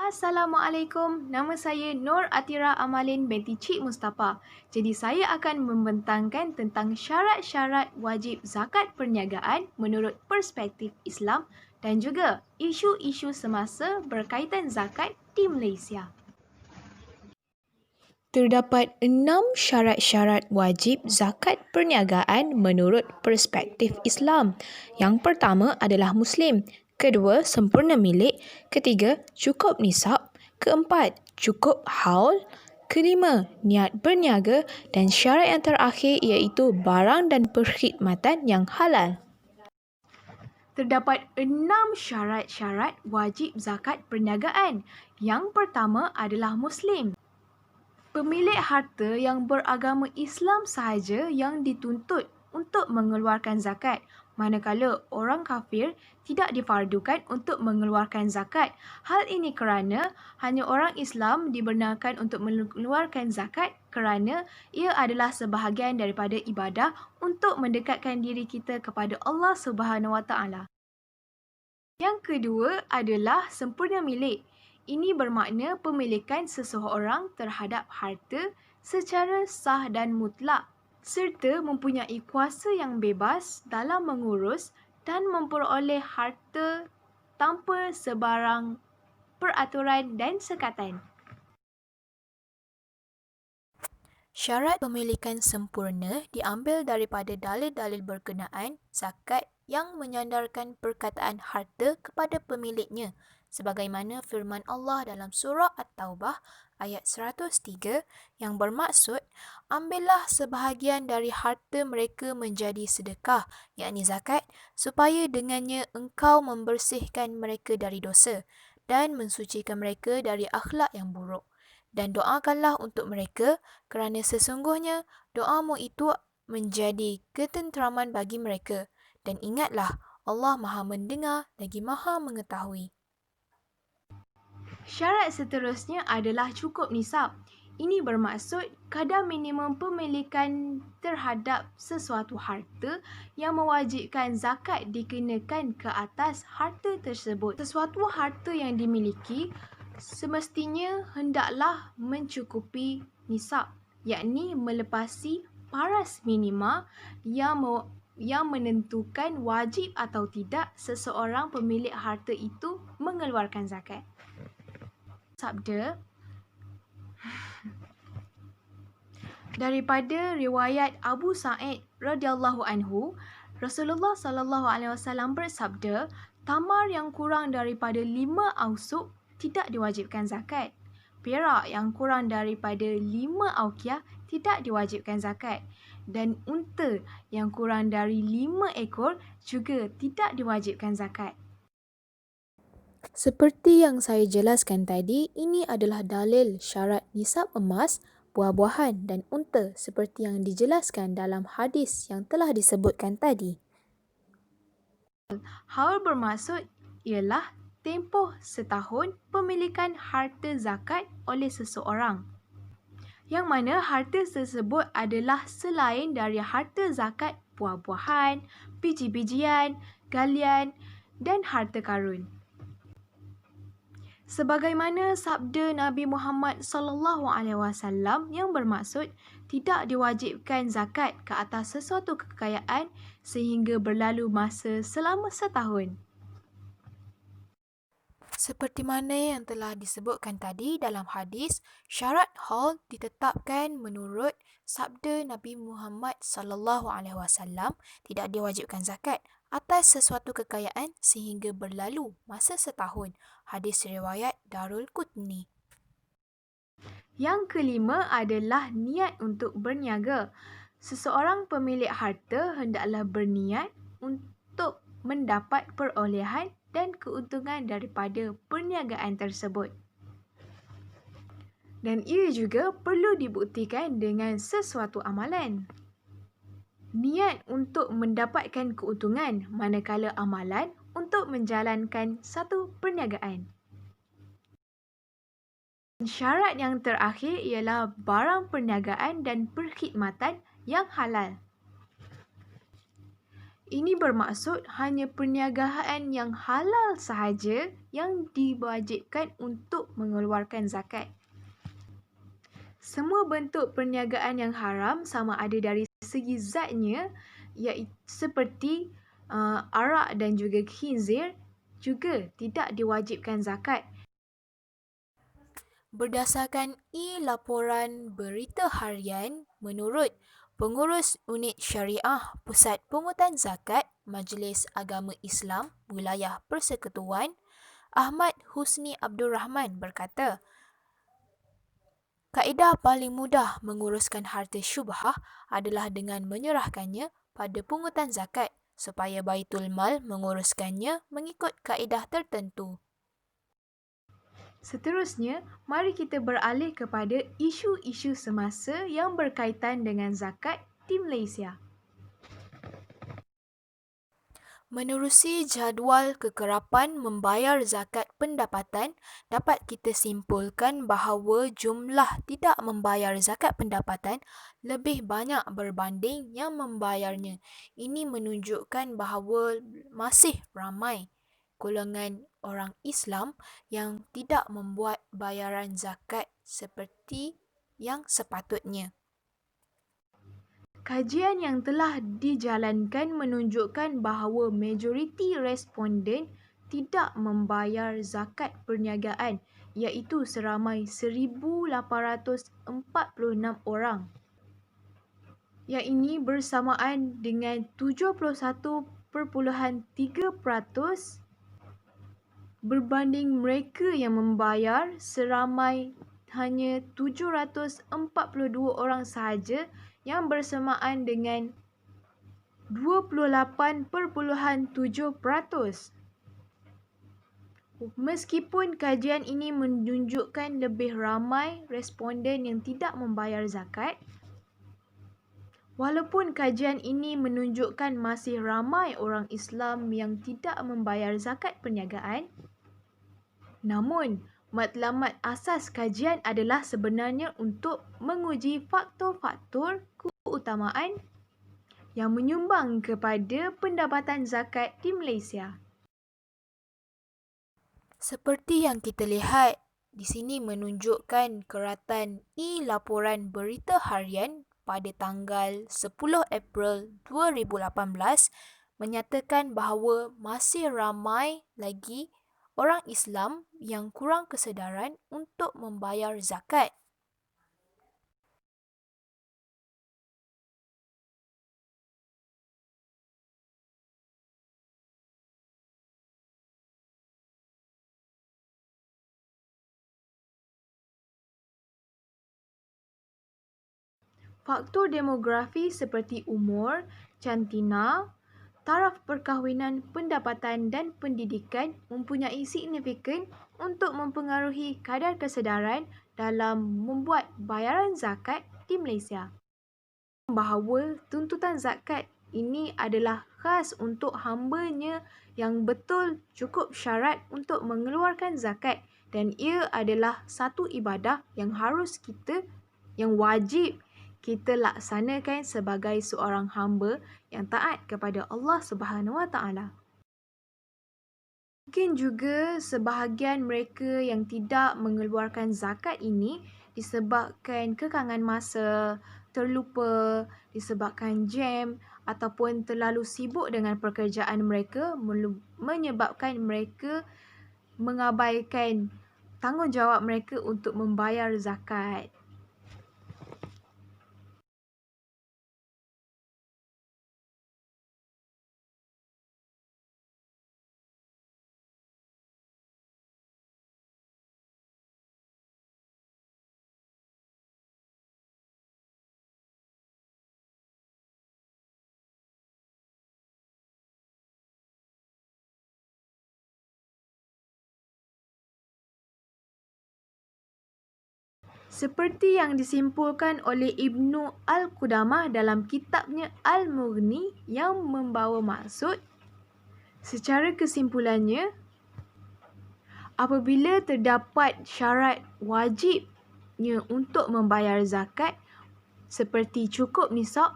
Assalamualaikum, nama saya Nur Atira Amalin binti Cik Mustafa. Jadi saya akan membentangkan tentang syarat-syarat wajib zakat perniagaan menurut perspektif Islam dan juga isu-isu semasa berkaitan zakat di Malaysia. Terdapat 6 syarat-syarat wajib zakat perniagaan menurut perspektif Islam. Yang pertama adalah Muslim, kedua sempurna milik, ketiga cukup nisab, keempat cukup haul, kelima niat berniaga dan syarat yang terakhir iaitu barang dan perkhidmatan yang halal. Terdapat 6 syarat-syarat wajib zakat perniagaan. Yang pertama adalah Muslim. Pemilik harta yang beragama Islam sahaja yang dituntut untuk mengeluarkan zakat, manakala orang kafir tidak difardukan untuk mengeluarkan zakat. Hal ini kerana hanya orang Islam dibenarkan untuk mengeluarkan zakat kerana ia adalah sebahagian daripada ibadah untuk mendekatkan diri kita kepada Allah Subhanahu Wa Taala. Yang kedua adalah sempurna milik. Ini bermakna pemilikan seseorang terhadap harta secara sah dan mutlak serta mempunyai kuasa yang bebas dalam mengurus dan memperoleh harta tanpa sebarang peraturan dan sekatan. Syarat pemilikan sempurna diambil daripada dalil-dalil berkenaan zakat yang menyandarkan perkataan harta kepada pemiliknya, sebagaimana firman Allah dalam surah At-Taubah ayat 103 yang bermaksud, ambillah sebahagian dari harta mereka menjadi sedekah, yakni zakat, supaya dengannya engkau membersihkan mereka dari dosa dan mensucikan mereka dari akhlak yang buruk. Dan doakanlah untuk mereka kerana sesungguhnya doamu itu menjadi ketenteraman bagi mereka. Dan ingatlah, Allah Maha mendengar lagi Maha mengetahui. Syarat seterusnya adalah cukup nisab. Ini bermaksud kadar minimum pemilikan terhadap sesuatu harta yang mewajibkan zakat dikenakan ke atas harta tersebut. Sesuatu harta yang dimiliki semestinya hendaklah mencukupi nisab, yakni melepasi paras minima yang menentukan wajib atau tidak seseorang pemilik harta itu mengeluarkan zakat. Sabda daripada riwayat Abu Sa'id radhiyallahu anhu, Rasulullah sallallahu alaihi wasallam bersabda, tamar yang kurang daripada 5 ausuk tidak diwajibkan zakat. Perak yang kurang daripada 5 auqiyah tidak diwajibkan zakat. Dan unta yang kurang dari 5 ekor juga tidak diwajibkan zakat. Seperti yang saya jelaskan tadi, ini adalah dalil syarat nisab emas, buah-buahan dan unta seperti yang dijelaskan dalam hadis yang telah disebutkan tadi. Haul bermaksud ialah tempoh setahun pemilikan harta zakat oleh seseorang, yang mana harta tersebut adalah selain dari harta zakat buah-buahan, biji-bijian, galian dan harta karun. Sebagaimana sabda Nabi Muhammad sallallahu alaihi wasallam yang bermaksud tidak diwajibkan zakat ke atas sesuatu kekayaan sehingga berlalu masa selama setahun. Seperti mana yang telah disebutkan tadi dalam hadis, syarat haul ditetapkan menurut sabda Nabi Muhammad sallallahu alaihi wasallam, tidak diwajibkan zakat atas sesuatu kekayaan sehingga berlalu masa setahun. Hadis riwayat Darul Qutni. Yang kelima adalah niat untuk berniaga. Seseorang pemilik harta hendaklah berniat untuk mendapat perolehan dan keuntungan daripada perniagaan tersebut. Dan ia juga perlu dibuktikan dengan sesuatu amalan. Niat untuk mendapatkan keuntungan, manakala amalan untuk menjalankan satu perniagaan. Syarat yang terakhir ialah barang perniagaan dan perkhidmatan yang halal. Ini bermaksud hanya perniagaan yang halal sahaja yang diwajibkan untuk mengeluarkan zakat. Semua bentuk perniagaan yang haram sama ada dari segi zatnya, iaitu seperti arak dan juga khinzir, juga tidak diwajibkan zakat. Berdasarkan e-laporan berita harian, menurut Pengurus Unit Syariah Pusat Pungutan Zakat Majlis Agama Islam Wilayah Persekutuan, Ahmad Husni Abdul Rahman berkata, kaedah paling mudah menguruskan harta syubhah adalah dengan menyerahkannya pada pungutan zakat supaya Baitul Mal menguruskannya mengikut kaedah tertentu. Seterusnya, mari kita beralih kepada isu-isu semasa yang berkaitan dengan zakat di Malaysia. Menerusi jadual kekerapan membayar zakat pendapatan, dapat kita simpulkan bahawa jumlah tidak membayar zakat pendapatan lebih banyak berbanding yang membayarnya. Ini menunjukkan bahawa masih ramai golongan orang Islam yang tidak membuat bayaran zakat seperti yang sepatutnya. Kajian yang telah dijalankan menunjukkan bahawa majoriti responden tidak membayar zakat perniagaan, iaitu seramai 1,846 orang. Yang ini bersamaan dengan 71.3% berbanding mereka yang membayar seramai hanya 742 orang sahaja, yang bersamaan dengan 28.7%. Meskipun kajian ini menunjukkan lebih ramai responden yang tidak membayar zakat, walaupun kajian ini menunjukkan masih ramai orang Islam yang tidak membayar zakat perniagaan, namun matlamat asas kajian adalah sebenarnya untuk menguji faktor-faktor keutamaan yang menyumbang kepada pendapatan zakat di Malaysia. Seperti yang kita lihat, di sini menunjukkan keratan e-laporan berita harian pada tanggal 10 April 2018 menyatakan bahawa masih ramai lagi orang Islam yang kurang kesedaran untuk membayar zakat. Faktor demografi seperti umur, jantina, taraf perkahwinan, pendapatan dan pendidikan mempunyai signifikan untuk mempengaruhi kadar kesedaran dalam membuat bayaran zakat di Malaysia. Bahawa tuntutan zakat ini adalah khas untuk hamba-Nya yang betul cukup syarat untuk mengeluarkan zakat, dan ia adalah satu ibadah yang wajib kita laksanakan sebagai seorang hamba yang taat kepada Allah Subhanahu Wa Taala. Mungkin juga sebahagian mereka yang tidak mengeluarkan zakat ini disebabkan kekangan masa, terlupa, disebabkan jam ataupun terlalu sibuk dengan pekerjaan mereka, menyebabkan mereka mengabaikan tanggungjawab mereka untuk membayar zakat. Seperti yang disimpulkan oleh Ibnu Al-Qudamah dalam kitabnya Al-Mughni yang membawa maksud, secara kesimpulannya, apabila terdapat syarat wajibnya untuk membayar zakat seperti cukup nisab,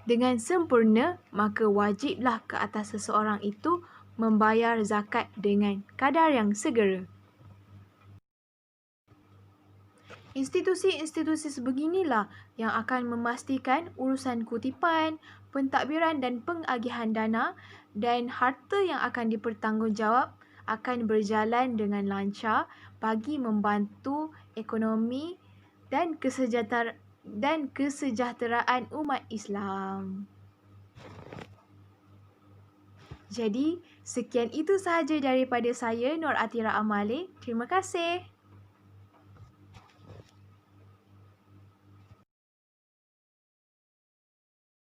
dengan sempurna, maka wajiblah ke atas seseorang itu membayar zakat dengan kadar yang segera. Institusi-institusi sebeginilah yang akan memastikan urusan kutipan, pentadbiran dan pengagihan dana dan harta yang akan dipertanggungjawab akan berjalan dengan lancar bagi membantu ekonomi dan kesejahteraan umat Islam. Jadi, sekian itu sahaja daripada saya, Nur Atira Amale. Terima kasih.